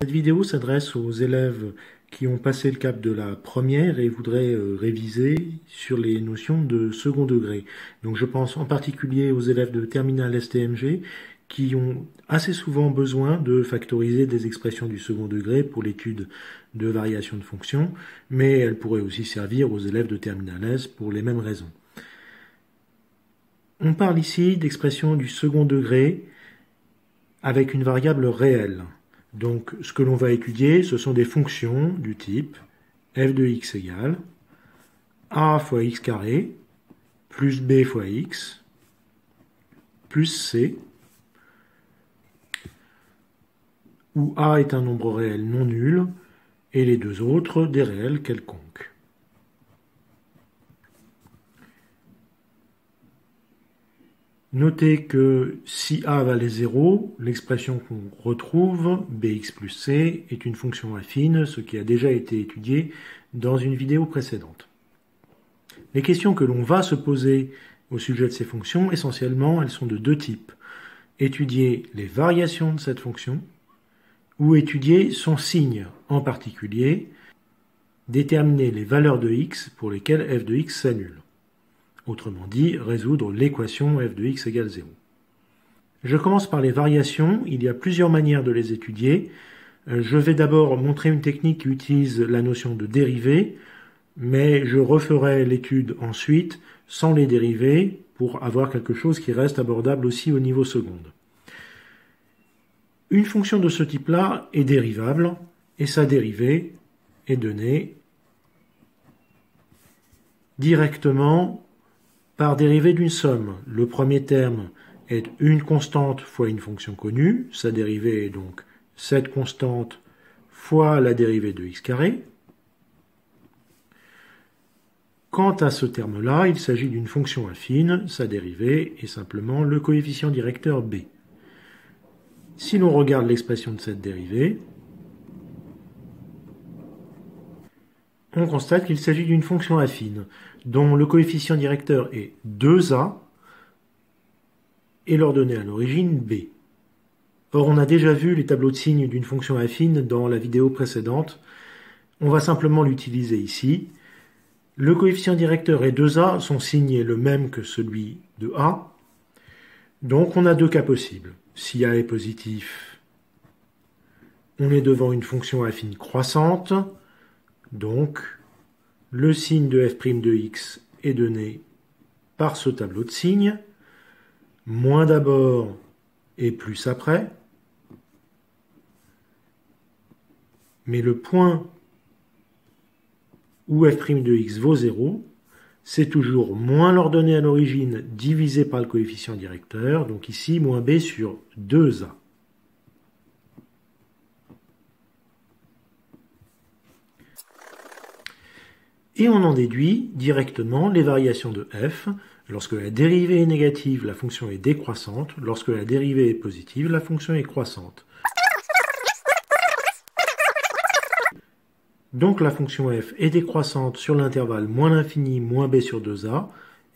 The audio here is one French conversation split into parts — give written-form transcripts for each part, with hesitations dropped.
Cette vidéo s'adresse aux élèves qui ont passé le cap de la première et voudraient réviser sur les notions de second degré. Donc je pense en particulier aux élèves de terminale STMG qui ont assez souvent besoin de factoriser des expressions du second degré pour l'étude de variations de fonctions, mais elles pourraient aussi servir aux élèves de terminale S pour les mêmes raisons. On parle ici d'expressions du second degré avec une variable réelle. Donc, ce que l'on va étudier, ce sont des fonctions du type f de x égale a fois x carré plus b fois x plus c, où a est un nombre réel non nul et les deux autres des réels quelconques. Notez que si a valait 0, l'expression qu'on retrouve, bx plus c, est une fonction affine, ce qui a déjà été étudié dans une vidéo précédente. Les questions que l'on va se poser au sujet de ces fonctions, essentiellement, elles sont de deux types. Étudier les variations de cette fonction, ou étudier son signe, en particulier, déterminer les valeurs de x pour lesquelles f de x s'annule. Autrement dit, résoudre l'équation f de x égale 0. Je commence par les variations. Il y a plusieurs manières de les étudier. Je vais d'abord montrer une technique qui utilise la notion de dérivée, mais je referai l'étude ensuite sans les dérivés pour avoir quelque chose qui reste abordable aussi au niveau seconde. Une fonction de ce type-là est dérivable et sa dérivée est donnée directement par dérivée d'une somme. Le premier terme est une constante fois une fonction connue. Sa dérivée est donc cette constante fois la dérivée de x carré. Quant à ce terme-là, il s'agit d'une fonction affine. Sa dérivée est simplement le coefficient directeur b. Si l'on regarde l'expression de cette dérivée, on constate qu'il s'agit d'une fonction affine dont le coefficient directeur est 2a et l'ordonnée à l'origine b. Or, on a déjà vu les tableaux de signes d'une fonction affine dans la vidéo précédente. On va simplement l'utiliser ici. Le coefficient directeur est 2a, son signe est le même que celui de a. Donc, on a deux cas possibles. Si a est positif, on est devant une fonction affine croissante. Donc, le signe de f' de x est donné par ce tableau de signes, moins d'abord et plus après. Mais le point où f' de x vaut 0, c'est toujours moins l'ordonnée à l'origine divisé par le coefficient directeur, donc ici moins b sur 2a. Et on en déduit directement les variations de f. Lorsque la dérivée est négative, la fonction est décroissante. Lorsque la dérivée est positive, la fonction est croissante. Donc la fonction f est décroissante sur l'intervalle moins l'infini moins b sur 2a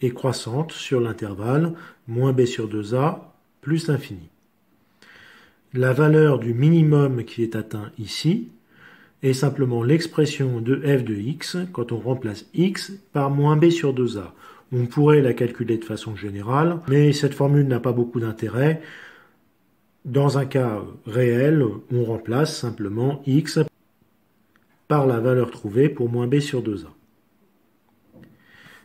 et croissante sur l'intervalle moins b sur 2a plus l'infini. La valeur du minimum qui est atteint ici est simplement l'expression de f de x quand on remplace x par moins b sur 2a. On pourrait la calculer de façon générale, mais cette formule n'a pas beaucoup d'intérêt. Dans un cas réel, on remplace simplement x par la valeur trouvée pour moins b sur 2a.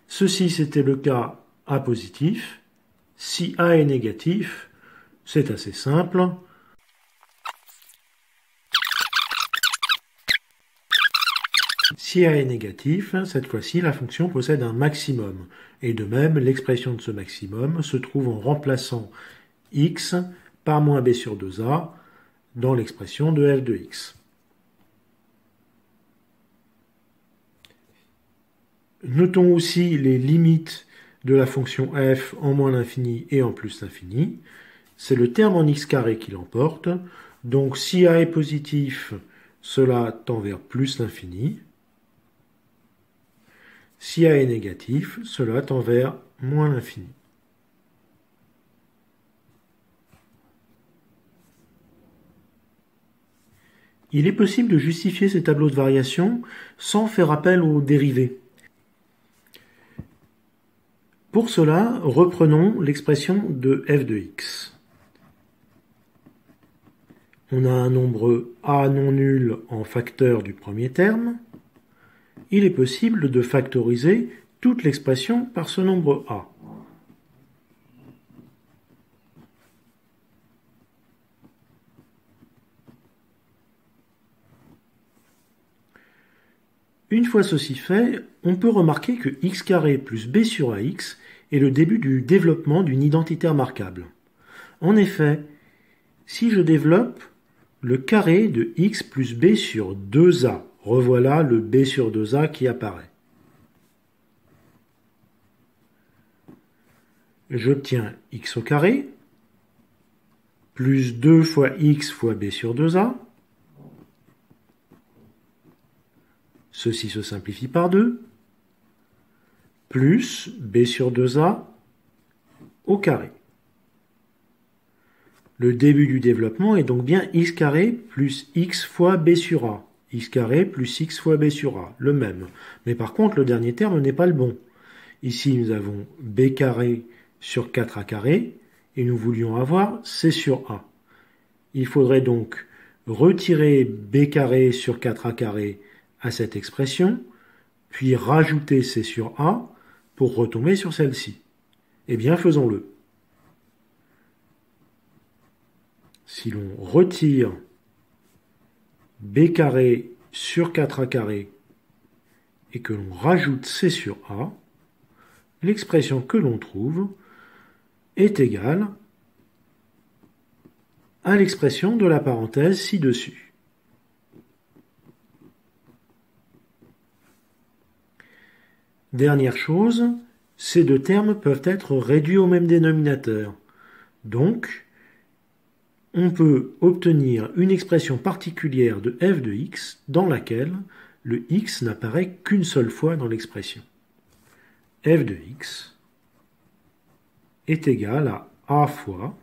Ceci, c'était le cas a positif. Si a est négatif, c'est assez simple. Si a est négatif, cette fois-ci, la fonction possède un maximum. Et de même, l'expression de ce maximum se trouve en remplaçant x par moins b sur 2a dans l'expression de f de x. Notons aussi les limites de la fonction f en moins l'infini et en plus l'infini. C'est le terme en x carré qui l'emporte. Donc si a est positif, cela tend vers plus l'infini. Si a est négatif, cela tend vers moins l'infini. Il est possible de justifier ces tableaux de variation sans faire appel aux dérivés. Pour cela, reprenons l'expression de f de x. On a un nombre a non nul en facteur du premier terme. Il est possible de factoriser toute l'expression par ce nombre a. Une fois ceci fait, on peut remarquer que x carré plus b sur ax est le début du développement d'une identité remarquable. En effet, si je développe le carré de x plus b sur 2a, revoilà le b sur 2a qui apparaît. J'obtiens x au carré, plus 2 fois x fois b sur 2a. Ceci se simplifie par 2, plus b sur 2a au carré. Le début du développement est donc bien x carré plus x fois b sur a. X carré plus x fois b sur a, le même. Mais par contre, le dernier terme n'est pas le bon. Ici, nous avons b carré sur 4a carré, et nous voulions avoir c sur a. Il faudrait donc retirer b carré sur 4a carré à cette expression, puis rajouter c sur a pour retomber sur celle-ci. Eh bien, faisons-le. Si l'on retire b carré sur 4a carré et que l'on rajoute c sur a, l'expression que l'on trouve est égale à l'expression de la parenthèse ci-dessus. Dernière chose, ces deux termes peuvent être réduits au même dénominateur. Donc, on peut obtenir une expression particulière de f de x dans laquelle le x n'apparaît qu'une seule fois dans l'expression. f de x est égal à a fois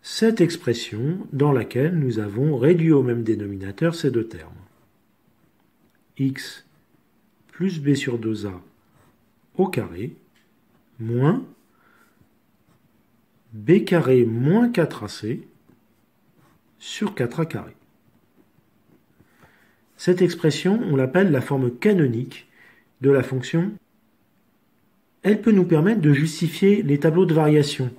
cette expression dans laquelle nous avons réduit au même dénominateur ces deux termes. X plus b sur 2a au carré moins b carré moins 4ac sur 4a carré. Cette expression, on l'appelle la forme canonique de la fonction. Elle peut nous permettre de justifier les tableaux de variation.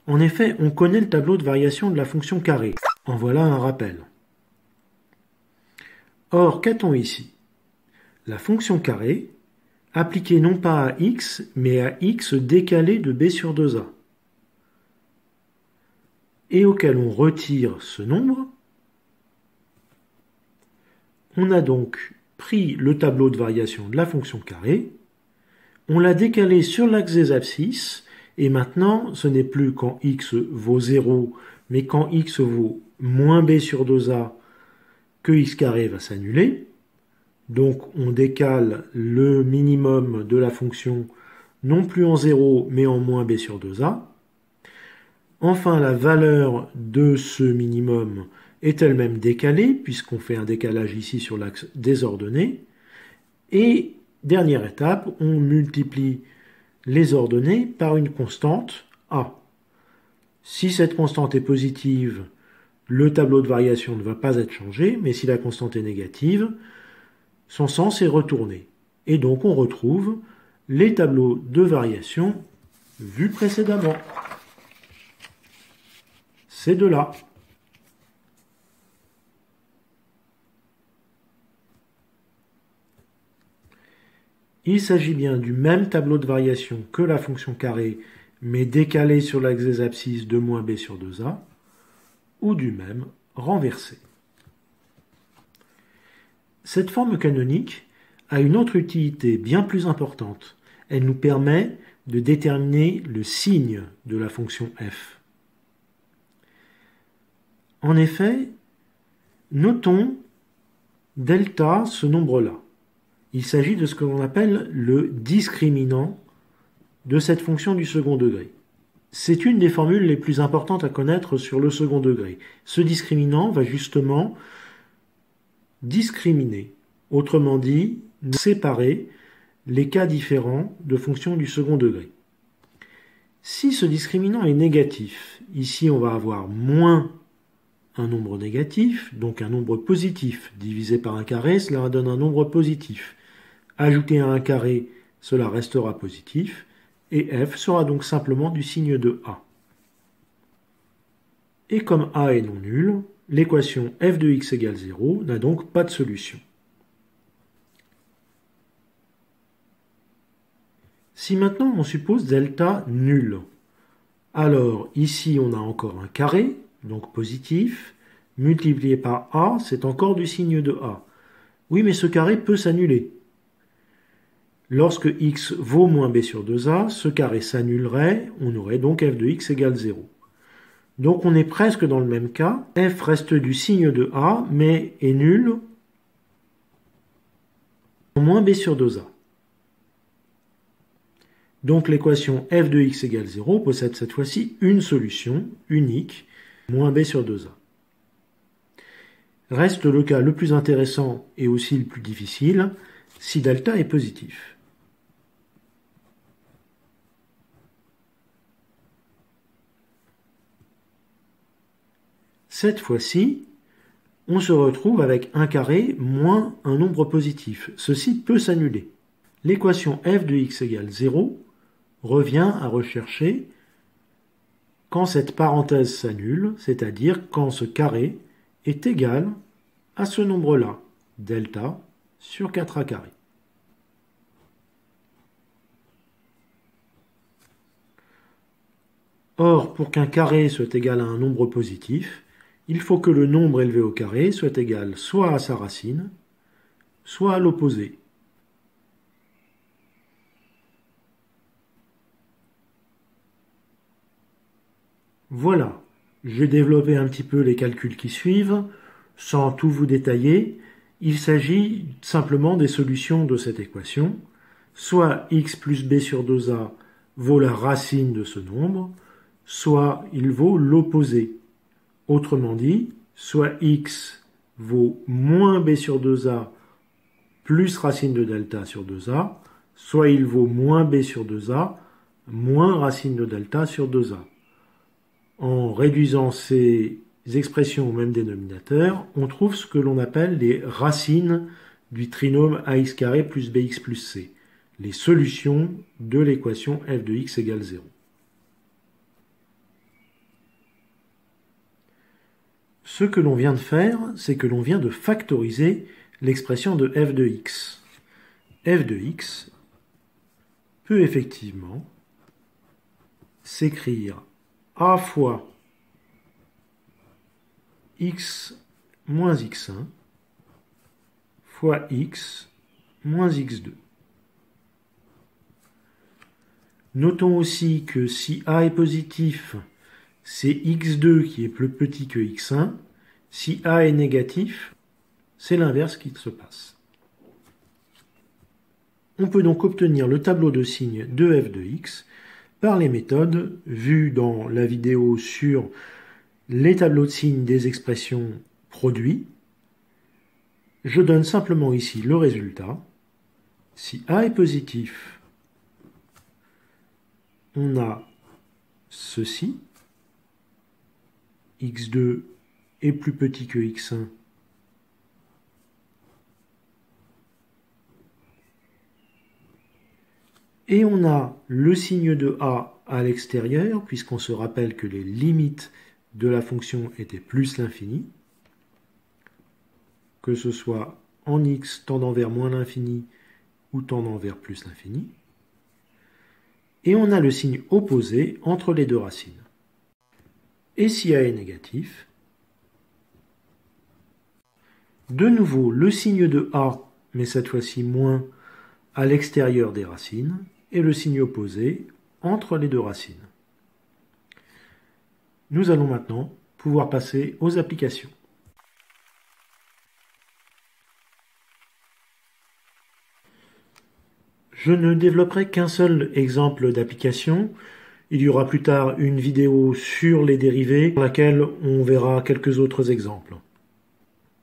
En effet, on connaît le tableau de variation de la fonction carré. En voilà un rappel. Or, qu'a-t-on ici? La fonction carré, appliquée non pas à x, mais à x décalé de b sur 2a, et auquel on retire ce nombre. On a donc pris le tableau de variation de la fonction carré, on l'a décalé sur l'axe des abscisses, et maintenant, ce n'est plus quand x vaut 0, mais quand x vaut moins b sur 2a, que x carré va s'annuler. Donc, on décale le minimum de la fonction, non plus en 0, mais en moins b sur 2a. Enfin, la valeur de ce minimum est elle-même décalée, puisqu'on fait un décalage ici sur l'axe des ordonnées. Et, dernière étape, on multiplie les ordonnées par une constante a. Si cette constante est positive, le tableau de variation ne va pas être changé, mais si la constante est négative, son sens est retourné. Et donc on retrouve les tableaux de variation vus précédemment. Ces deux-là. Il s'agit bien du même tableau de variation que la fonction carré, mais décalé sur l'axe des abscisses de moins b sur 2a, ou du même renversé. Cette forme canonique a une autre utilité bien plus importante. Elle nous permet de déterminer le signe de la fonction f. En effet, notons delta, ce nombre-là. Il s'agit de ce que l'on appelle le discriminant de cette fonction du second degré. C'est une des formules les plus importantes à connaître sur le second degré. Ce discriminant va justement discriminer, autrement dit, séparer les cas différents de fonctions du second degré. Si ce discriminant est négatif, ici on va avoir moins un nombre négatif, donc un nombre positif divisé par un carré, cela donne un nombre positif. Ajouté à un carré, cela restera positif, et f sera donc simplement du signe de a. Et comme a est non nul, l'équation f de x égale 0 n'a donc pas de solution. Si maintenant on suppose delta nul, alors ici on a encore un carré, donc positif, multiplié par a, c'est encore du signe de a. Oui, mais ce carré peut s'annuler. Lorsque x vaut moins b sur 2a, ce carré s'annulerait, on aurait donc f de x égale 0. Donc on est presque dans le même cas, f reste du signe de a, mais est nul moins b sur 2a. Donc l'équation f de x égale 0 possède cette fois-ci une solution unique, moins b sur 2a. Reste le cas le plus intéressant et aussi le plus difficile, si delta est positif. Cette fois-ci, on se retrouve avec un carré moins un nombre positif. Ceci peut s'annuler. L'équation f de x égale 0 revient à rechercher quand cette parenthèse s'annule, c'est-à-dire quand ce carré est égal à ce nombre-là, delta sur 4a carré. Or, pour qu'un carré soit égal à un nombre positif, il faut que le nombre élevé au carré soit égal soit à sa racine, soit à l'opposé. Voilà, j'ai développé un petit peu les calculs qui suivent, sans tout vous détailler. Il s'agit simplement des solutions de cette équation. Soit x plus b sur 2a vaut la racine de ce nombre, soit il vaut l'opposé. Autrement dit, soit x vaut moins b sur 2a plus racine de delta sur 2a, soit il vaut moins b sur 2a moins racine de delta sur 2a. En réduisant ces expressions au même dénominateur, on trouve ce que l'on appelle les racines du trinôme ax carré plus bx plus c, les solutions de l'équation f de x égale 0. Ce que l'on vient de faire, c'est que l'on vient de factoriser l'expression de f de x. F de x peut effectivement s'écrire a fois x moins x1 fois x moins x2. Notons aussi que si a est positif, c'est x2 qui est plus petit que x1. Si a est négatif, c'est l'inverse qui se passe. On peut donc obtenir le tableau de signes de f de x par les méthodes vues dans la vidéo sur les tableaux de signes des expressions produits. Je donne simplement ici le résultat. Si a est positif, on a ceci. x2 est plus petit que x1. Et on a le signe de a à l'extérieur, puisqu'on se rappelle que les limites de la fonction étaient plus l'infini, que ce soit en x tendant vers moins l'infini ou tendant vers plus l'infini. Et on a le signe opposé entre les deux racines. Et si a est négatif, de nouveau le signe de a, mais cette fois-ci moins, à l'extérieur des racines, et le signe opposé entre les deux racines. Nous allons maintenant pouvoir passer aux applications. Je ne développerai qu'un seul exemple d'application, Il y aura plus tard une vidéo sur les dérivés, dans laquelle on verra quelques autres exemples.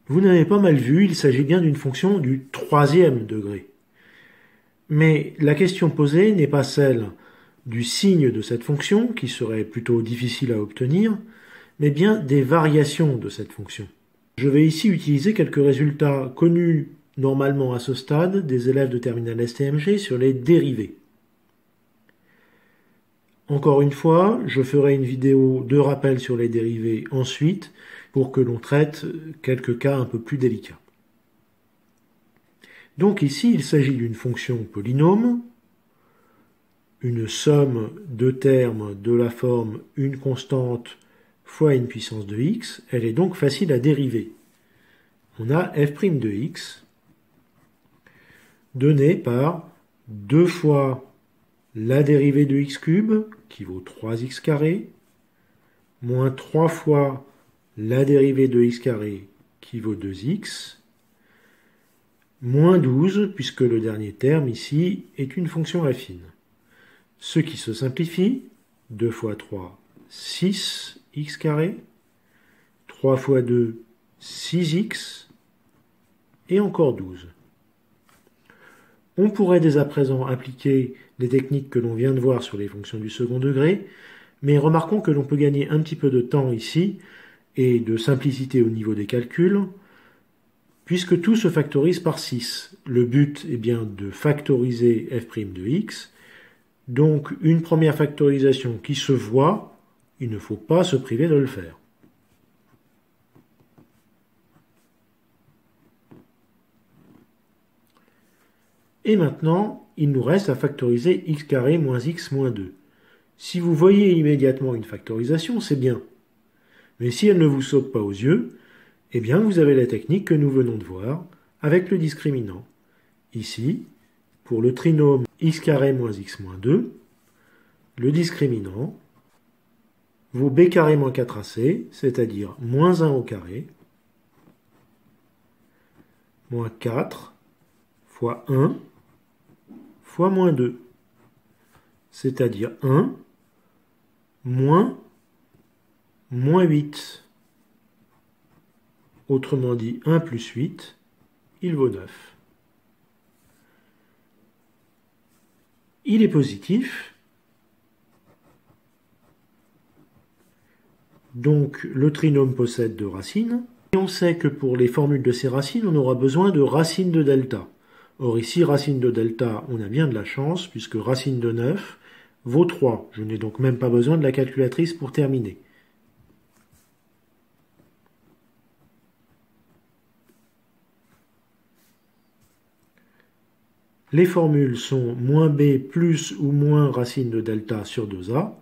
Vous n'avez pas mal vu, il s'agit bien d'une fonction du troisième degré. Mais la question posée n'est pas celle du signe de cette fonction, qui serait plutôt difficile à obtenir, mais bien des variations de cette fonction. Je vais ici utiliser quelques résultats connus normalement à ce stade des élèves de terminale STMG sur les dérivés. Encore une fois, je ferai une vidéo de rappel sur les dérivés ensuite pour que l'on traite quelques cas un peu plus délicats. Donc ici, il s'agit d'une fonction polynôme, une somme de termes de la forme une constante fois une puissance de x. Elle est donc facile à dériver. On a f' de x donné par 2 fois la dérivée de x cube, qui vaut 3x carré, moins 3 fois la dérivée de x carré, qui vaut 2x, moins 12, puisque le dernier terme ici est une fonction affine. Ce qui se simplifie, 2 fois 3, 6x carré, 3 fois 2, 6x, et encore 12. On pourrait dès à présent appliquer les techniques que l'on vient de voir sur les fonctions du second degré, mais remarquons que l'on peut gagner un petit peu de temps ici, et de simplicité au niveau des calculs, puisque tout se factorise par 6. Le but est bien de factoriser f' de x, donc une première factorisation qui se voit, il ne faut pas se priver de le faire. Et maintenant, il nous reste à factoriser x carré moins x moins 2. Si vous voyez immédiatement une factorisation, c'est bien. Mais si elle ne vous saute pas aux yeux, eh bien vous avez la technique que nous venons de voir avec le discriminant. Ici, pour le trinôme x carré moins x moins 2, le discriminant vaut b carré moins 4ac, c'est-à-dire moins 1 au carré, moins 4 fois 1 fois moins 2, c'est-à-dire 1 moins 8. Autrement dit, 1 plus 8, il vaut 9. Il est positif, donc le trinôme possède 2 racines, et on sait que pour les formules de ces racines, on aura besoin de racine de delta. Or ici, racine de delta, on a bien de la chance, puisque racine de 9 vaut 3. Je n'ai donc même pas besoin de la calculatrice pour terminer. Les formules sont moins b plus ou moins racine de delta sur 2a.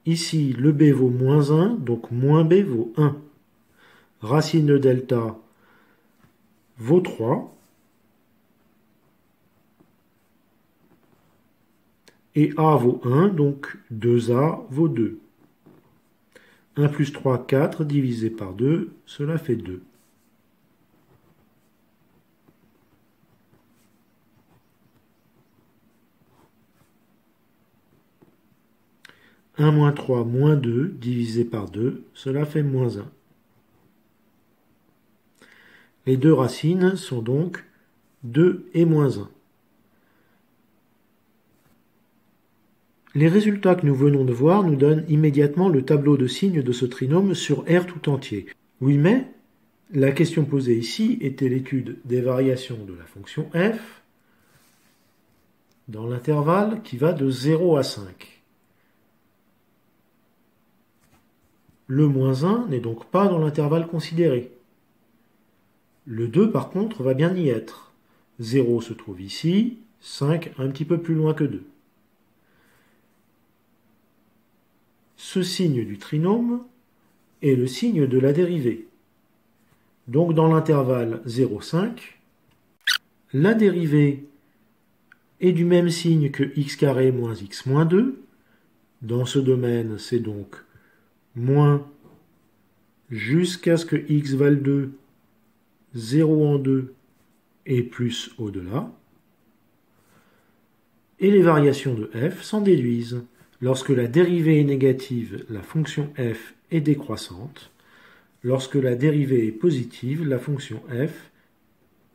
Ici, le b vaut moins 1, donc moins b vaut 1. Racine de delta vaut 3. Et a vaut 1, donc 2a vaut 2. 1 plus 3, 4, divisé par 2, cela fait 2. « 1 moins 3 moins 2 divisé par 2, cela fait moins 1. » Les deux racines sont donc 2 et moins 1. Les résultats que nous venons de voir nous donnent immédiatement le tableau de signes de ce trinôme sur R tout entier. Oui, mais la question posée ici était l'étude des variations de la fonction f dans l'intervalle qui va de 0 à 5. Le moins 1 n'est donc pas dans l'intervalle considéré. Le 2, par contre, va bien y être. 0 se trouve ici, 5 un petit peu plus loin que 2. Ce signe du trinôme est le signe de la dérivée. Donc dans l'intervalle 0,5, la dérivée est du même signe que x carré moins x moins 2. Dans ce domaine, c'est donc moins jusqu'à ce que x vale 2, 0 en 2 et plus au-delà. Et les variations de f s'en déduisent. Lorsque la dérivée est négative, la fonction f est décroissante. Lorsque la dérivée est positive, la fonction f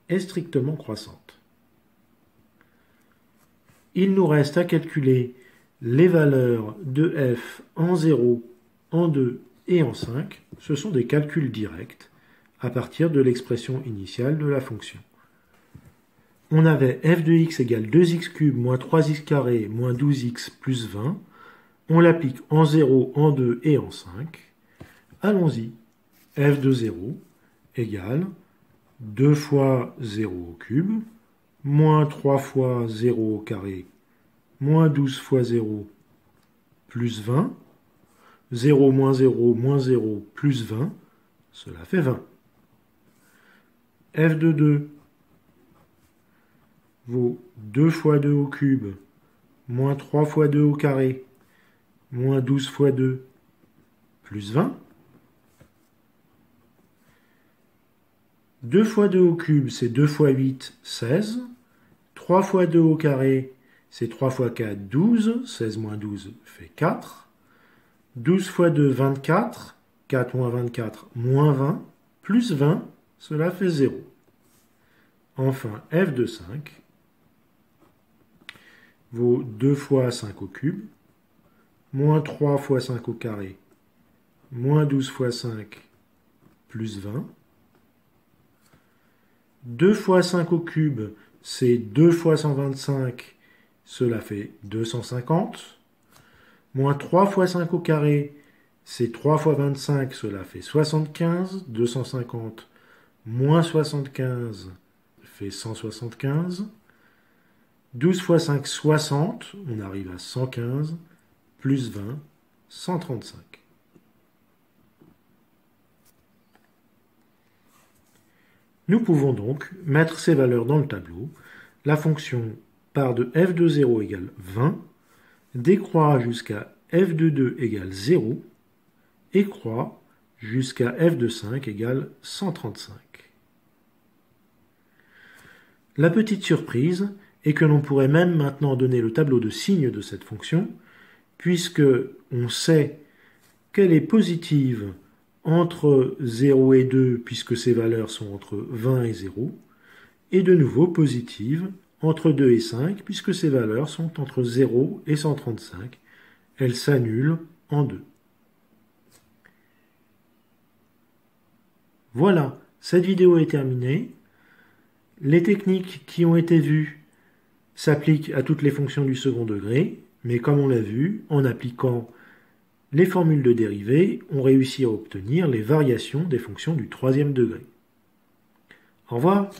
est strictement croissante. Il nous reste à calculer les valeurs de f en 0, en 2 et en 5. Ce sont des calculs directs à partir de l'expression initiale de la fonction. On avait f de x égale 2x³ moins 3x carré moins 12x plus 20. On l'applique en 0, en 2 et en 5. Allons-y. F de 0 égale 2 fois 0 au cube, moins 3 fois 0 au carré, moins 12 fois 0, plus 20. 0 moins 0 moins 0 plus 20, cela fait 20. F de 2 vaut 2 fois 2 au cube, moins 3 fois 2 au carré, moins 12 fois 2, plus 20. 2 fois 2 au cube, c'est 2 fois 8, 16. 3 fois 2 au carré, c'est 3 fois 4, 12. 16 moins 12 fait 4. 12 fois 2, 24. 4 moins 24, moins 20. Plus 20, cela fait 0. Enfin, f de 5 vaut 2 fois 5 au cube, moins 3 fois 5 au carré, moins 12 fois 5, plus 20. 2 fois 5 au cube, c'est 2 fois 125, cela fait 250. Moins 3 fois 5 au carré, c'est 3 fois 25, cela fait 75. 250 moins 75 fait 175. 12 fois 5, 60, on arrive à 115, plus 20, 135. Nous pouvons donc mettre ces valeurs dans le tableau. La fonction part de f de 0 égale 20, décroît jusqu'à f de 2 égale 0, et croît jusqu'à f de 5 égale 135. La petite surprise est que l'on pourrait même maintenant donner le tableau de signes de cette fonction, puisque on sait qu'elle est positive entre 0 et 2, puisque ces valeurs sont entre 20 et 0, et de nouveau positive entre 2 et 5, puisque ces valeurs sont entre 0 et 135. Elles s'annulent en 2. Voilà, cette vidéo est terminée. Les techniques qui ont été vues s'appliquent à toutes les fonctions du second degré, mais comme on l'a vu, en appliquant les formules de dérivée, on réussit à obtenir les variations des fonctions du troisième degré. Au revoir.